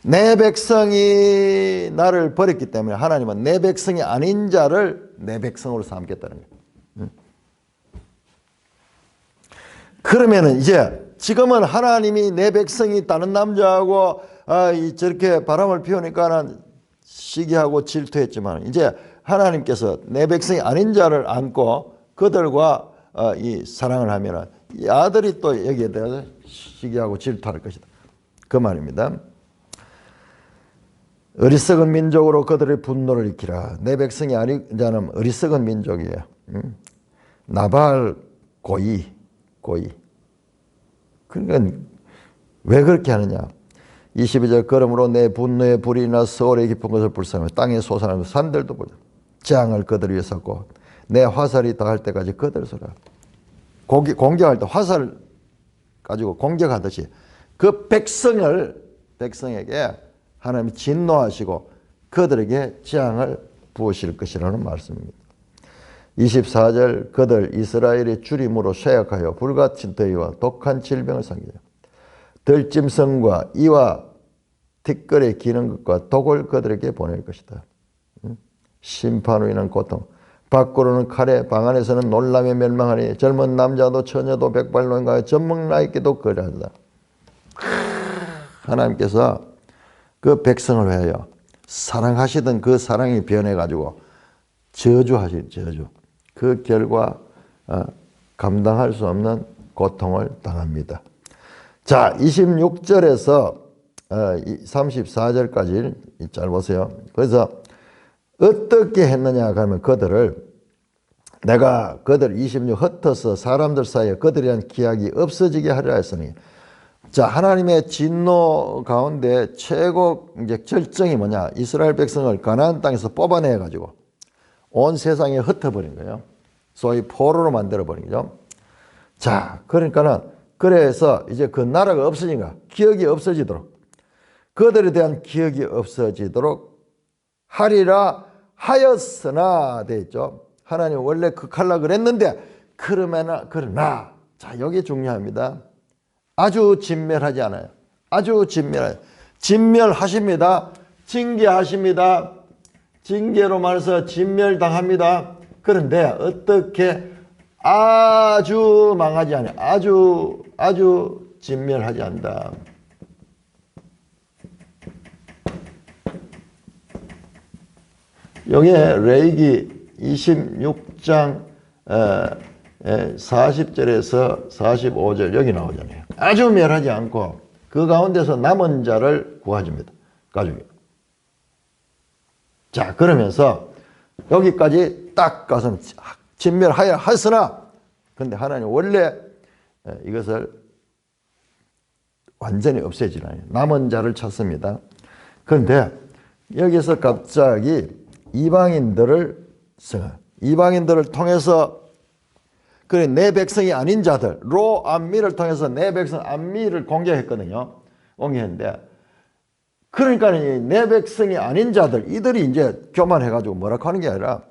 내 백성이 나를 버렸기 때문에 하나님은 내 백성이 아닌 자를 내 백성으로 삼겠다는 거예요. 그러면은 이제 지금은 하나님이 내 백성이 다른 남자하고 저렇게 바람을 피우니까는 시기하고 질투했지만, 이제 하나님께서 내 백성이 아닌 자를 안고 그들과 이 사랑을 하면은 이 아들이 또 여기에 대해서 시기하고 질투할 것이다. 그 말입니다. 어리석은 민족으로 그들의 분노를 일으키라. 내 백성이 아닌 자는 어리석은 민족이에요. 나발 고이. 그러니까 왜 그렇게 하느냐? 22절 그러므로 내 분노의 불이 나 서울의 깊은 것을 불쌍하며 땅에 솟아나는 산들도 보자. 재앙을 그들 위에 쏟고 내 화살이 닿을 때까지 그들을 쏘라. 공격할 때 화살 가지고 공격하듯이 그 백성에게 하나님이 진노하시고 그들에게 재앙을 부으실 것이라는 말씀입니다. 24절 그들 이스라엘의 주림으로 쇠약하여 불같은 더위와 독한 질병을 상기하여 들짐승과 이와 티끌에 기는 것과 독을 그들에게 보낼 것이다. 심판으로 인한 고통, 밖으로는 칼에, 방 안에서는 놀람에 멸망하니 젊은 남자도 처녀도 백발노인과 젖먹나있게도 그리하다. 하나님께서 그 백성을 위하여 사랑하시던 그 사랑이 변해가지고 저주하신 저주. 그 결과 감당할 수 없는 고통을 당합니다. 자, 26절에서 34절까지 잘 보세요. 그래서 어떻게 했느냐 하면 내가 그들 26 흩어서 사람들 사이에 그들에 대한 기약이 없어지게 하리라 했으니, 자, 하나님의 진노 가운데 최고 이제 절정이 뭐냐? 이스라엘 백성을 가나안 땅에서 뽑아내 가지고 온 세상에 흩어버린 거예요. 소위 포로로 만들어 버린 거죠. 자, 그래서 이제 그 나라가 없어진가? 기억이 없어지도록, 그들에 대한 기억이 없어지도록 하리라 하였으나 돼 있죠. 하나님 원래 극하려고 그랬는데 그러나 자, 여기 중요합니다. 아주 진멸하지 않아요. 아주 진멸하십니다. 징계하십니다. 징계로 말해서 진멸당합니다. 그런데 어떻게 아주 망하지 않아요. 아주 진멸하지 않는다. 여기에 레위기 26장 40절에서 45절 여기 나오잖아요. 아주 멸하지 않고 그 가운데서 남은 자를 구하줍니다. 가족이. 자, 그러면서 여기까지 딱 가서 진멸하여 하였으나, 근데 하나님 원래 이것을 완전히 없애지나요. 남은 자를 찾습니다. 그런데 여기서 갑자기 이방인들을 통해서 그래 내 백성이 아닌 자들 로암미를 통해서 내 백성 암미를 공격했거든요. 공격했는데, 그러니까 내 백성이 아닌 자들 이들이 이제 교만해가지고 뭐라고 하는 게 아니라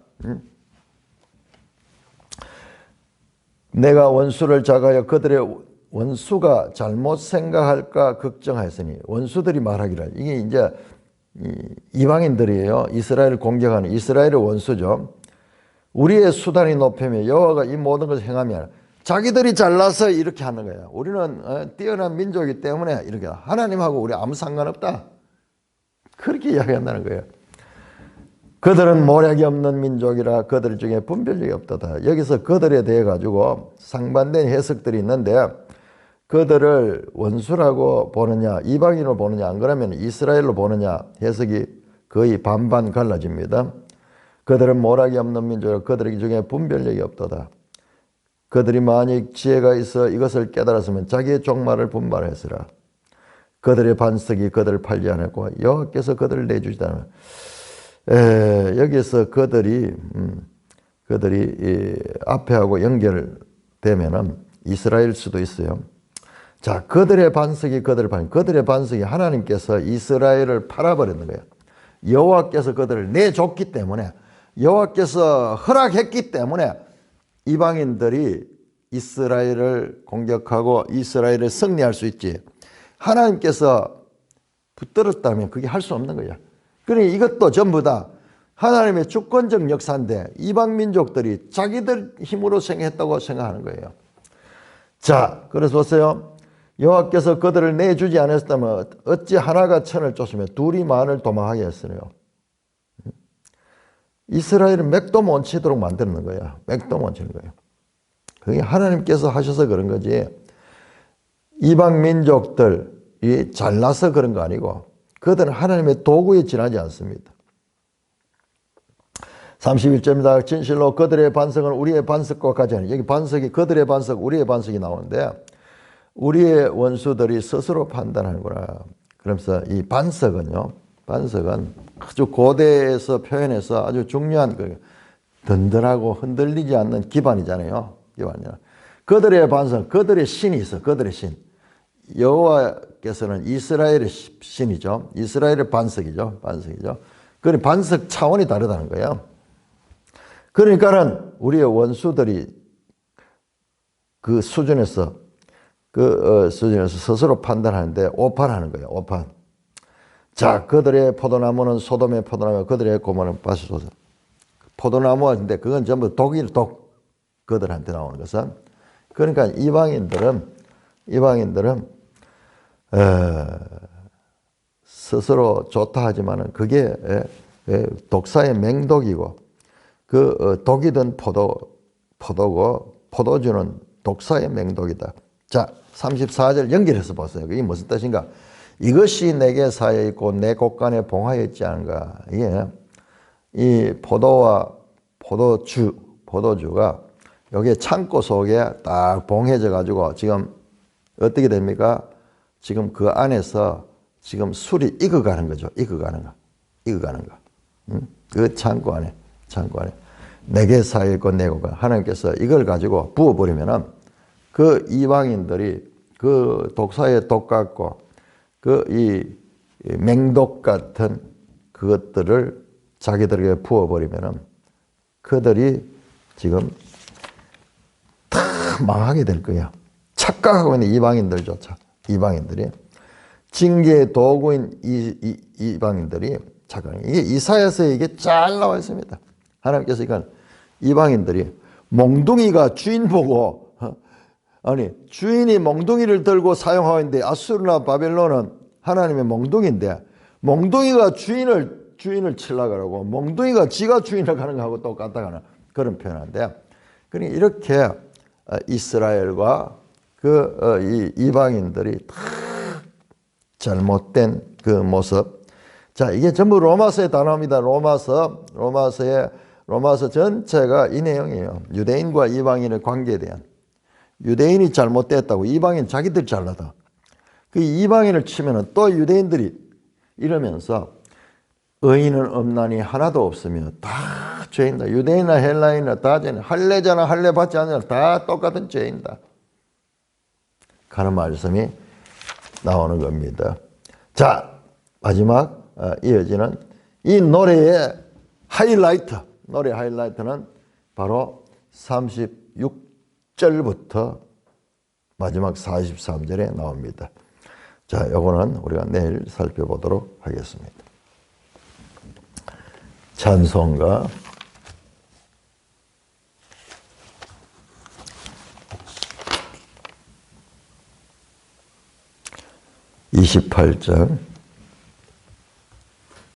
내가 원수를 작하여 그들의 원수가 잘못 생각할까 걱정하였으니, 원수들이 말하기를, 이게 이제 이방인들이에요. 이스라엘을 공격하는 이스라엘의 원수죠. 우리의 수단이 높으며 여호와가 이 모든 것을 행하면 자기들이 잘나서 이렇게 하는 거예요. 우리는 뛰어난 민족이기 때문에 이렇게, 하나님하고 우리 아무 상관없다. 그렇게 이야기한다는 거예요. 그들은 모략이 없는 민족이라 그들 중에 분별력이 없도다. 여기서 그들에 대해 가지고 상반된 해석들이 있는데, 그들을 원수라고 보느냐 이방인으로 보느냐 안 그러면 이스라엘로 보느냐 해석이 거의 반반 갈라집니다. 그들은 모략이 없는 민족이라 그들 중에 분별력이 없도다. 그들이 만약 지혜가 있어 이것을 깨달았으면 자기의 종말을 분발했으라. 그들의 반석이 그들을 팔지 않았고 여호와께서 그들을 내주지 않았다. 여기서 그들이 앞에하고 연결되면은 이스라엘 수도 있어요. 자, 그들의 반석이 그들의 반석이 하나님께서 이스라엘을 팔아버리는 거예요. 여호와께서 그들을 내줬기 때문에, 여호와께서 허락했기 때문에 이방인들이 이스라엘을 공격하고 이스라엘을 승리할 수 있지, 하나님께서 붙들었다면 그게 할 수 없는 거야. 그러니 이것도 전부 다 하나님의 주권적 역사인데 이방 민족들이 자기들 힘으로 생했다고 생각하는 거예요. 자, 그래서 보세요. 여호와께서 그들을 내주지 않았다면 어찌 하나가 천을 쫓으며 둘이 만을 도망하게 했으며. 이스라엘은 맥도 못 치도록 만드는 거야. 맥도 못 치는 거예요. 그게 하나님께서 하셔서 그런 거지, 이방 민족들이 잘나서 그런 거 아니고 그들은 하나님의 도구에 지나지 않습니다. 31절입니다. 진실로 그들의 반석은 우리의 반석과 같지 않으니, 여기 반석이 그들의 반석, 우리의 반석이 나오는데, 우리의 원수들이 스스로 판단하는구나. 그러면서 이 반석은요, 반석은 아주 고대에서 표현해서 아주 중요한 그 든든하고 흔들리지 않는 기반이잖아요. 기반이야. 그들의 반석, 그들의 신이 있어. 그들의 신. 여호와께서는 이스라엘의 신이죠. 이스라엘의 반석이죠. 반석이죠. 그 반석 차원이 다르다는 거예요. 그러니까는 우리의 원수들이 그 수준에서 스스로 판단하는데 오판하는 거예요. 오판. 자, 그들의 포도나무는 소돔의 포도나무, 그들의 고모는 바시소서. 포도나무인데 그건 전부 독이에요. 독. 그들한테 나오는 것은. 그러니까 이방인들은 스스로 좋다 하지만은 그게 독사의 맹독이고 그 독이 든 포도고 포도주는 독사의 맹독이다. 자, 34절 연결해서 보세요. 이게 무슨 뜻인가? 이것이 내게 사여 있고 내 곳간에 봉하여 있지 않은가? 이게 이 포도와 포도주가 여기에 창고 속에 딱 봉해져 가지고 지금 어떻게 됩니까? 지금 그 안에서 지금 술이 익어가는 거죠. 익어가는 거. 그 창고 안에. 내게 사여 있고 내 곳간. 하나님께서 이걸 가지고 부어버리면은 그 이방인들이 그 독사의 독 같고 그 이 맹독 같은 그것들을 자기들에게 부어버리면은 그들이 지금 다 망하게 될 거예요. 착각하고 있는 이방인들조차. 이방인들이 징계의 도구인 이방인들이 착각. 이게 이사야서에 이게 잘 나와 있습니다. 하나님께서 이건 이방인들이 몽둥이가 주인 보고 아니 주인이 몽둥이를 들고 사용하고 있는데 아수르나 바벨론은 하나님의 몽둥이인데 몽둥이가 주인을 치려고 그러고 몽둥이가 지가 주인을 가는 거하고 똑같다는 그런 표현인데 그러니까 이렇게 이스라엘과 이 이방인들이 다 잘못된 그 모습. 자, 이게 전부 로마서에 다 나옵니다. 로마서 전체가 이 내용이에요. 유대인과 이방인의 관계에 대한. 유대인이 잘못됐다고 이방인 자기들 잘나다. 그 이방인을 치면은 또 유대인들이 이러면서 의인은 없나니 하나도 없으며 다 죄인다. 유대인이나 헬라인이나 다 죄인. 할례자나 할례 받지 않는 다 똑같은 죄인다. 하는 말씀이 나오는 겁니다. 자, 마지막 이어지는 이 노래의 노래 하이라이트는 바로 36절부터 마지막 43절에 나옵니다. 자, 요거는 우리가 내일 살펴보도록 하겠습니다. 찬송가 28장